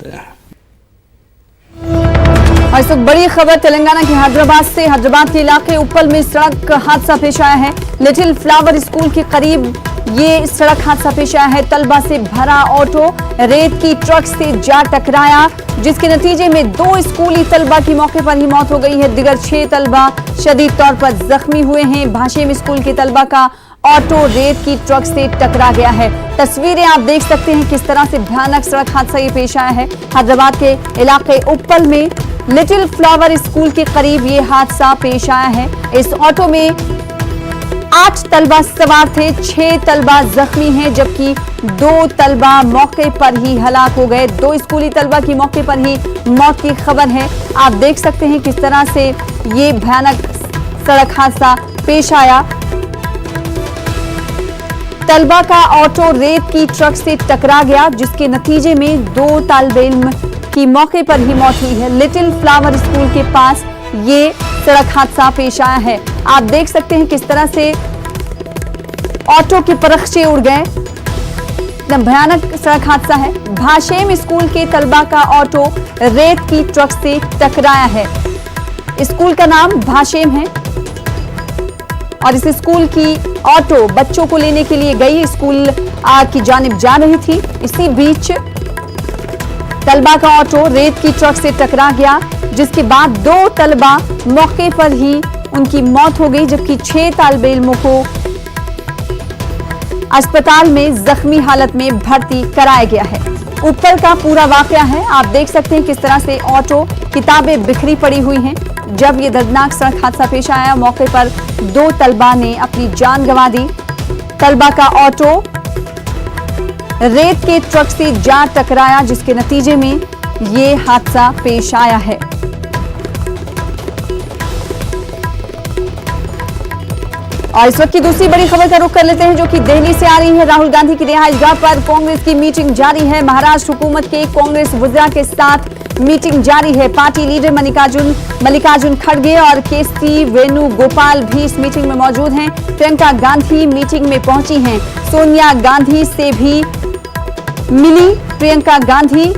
और इस वक्त बड़ी खबर तेलंगाना के हैदराबाद से। हैदराबाद के इलाके उप्पल में सड़क हादसा पेश आया है। लिटिल फ्लावर स्कूल के करीब ये सड़क हादसा पेश आया है। तलबा से भरा ऑटो रेत की ट्रक से जा टकराया, जिसके नतीजे में 2 स्कूली तलबा की मौके पर ही मौत हो गई है। दिगर 6 तलबा शदीद तौर पर जख्मी हुए हैं। भाषेम स्कूल के तलबा का ऑटो रेत की ट्रक से टकरा गया है। तस्वीरें आप देख सकते हैं किस तरह से भयानक सड़क हादसा ये पेश आया है। हैदराबाद के इलाके उप्पल में लिटिल फ्लावर स्कूल के करीब ये हादसा पेश आया है। इस ऑटो में 8 तलबा सवार थे, 6 तलबा जख्मी हैं, जबकि 2 तलबा मौके पर ही हलाक हो गए। 2 स्कूली तलबा की मौके पर ही मौत की खबर है। आप देख सकते हैं किस तरह से ये भयानक सड़क हादसा पेश आया। तलबा का ऑटो रेत की ट्रक से टकरा गया, जिसके नतीजे में 2 तालिबे इल्म की मौके पर ही मौत हुई है। लिटिल फ्लावर स्कूल के पास ये सड़क हादसा पेश आया है। आप देख सकते हैं किस तरह से ऑटो के परखचे उड़ गए। एकदम भयानक सड़क हादसा है। भाषेम स्कूल के तलबा का ऑटो रेत की ट्रक से टकराया है। स्कूल का नाम भाषेम है और इस स्कूल की ऑटो बच्चों को लेने के लिए गई, स्कूल की जानिब जा रही थी। इसी बीच तलबा का ऑटो रेत की ट्रक से टकरा गया, जिसके बाद 2 तलबा मौके पर ही उनकी मौत हो गई, जबकि 6 तालिबे इल्मों को अस्पताल में जख्मी हालत में भर्ती कराया गया है। उप्पल का पूरा वाकया है। आप देख सकते हैं किस तरह से ऑटो किताबें बिखरी पड़ी हुई हैं। जब ये दर्दनाक सड़क हादसा पेश आया, मौके पर 2 तलबा ने अपनी जान गंवा दी। तलबा का ऑटो रेत के ट्रक से जा टकराया, जिसके नतीजे में ये हादसा पेश आया है। और इस वक्त की दूसरी बड़ी खबर का रुख कर लेते हैं, जो कि दिल्ली से आ रही है। राहुल गांधी की रिहाइशगाह पर कांग्रेस की मीटिंग जारी है। महाराष्ट्र हुकूमत के कांग्रेस वज़रा के साथ मीटिंग जारी है। पार्टी लीडर मल्लिकार्जुन खड़गे और केसी वेणुगोपाल भी इस मीटिंग में मौजूद हैं। प्रियंका गांधी मीटिंग में पहुंची हैं। सोनिया गांधी से भी मिली प्रियंका गांधी।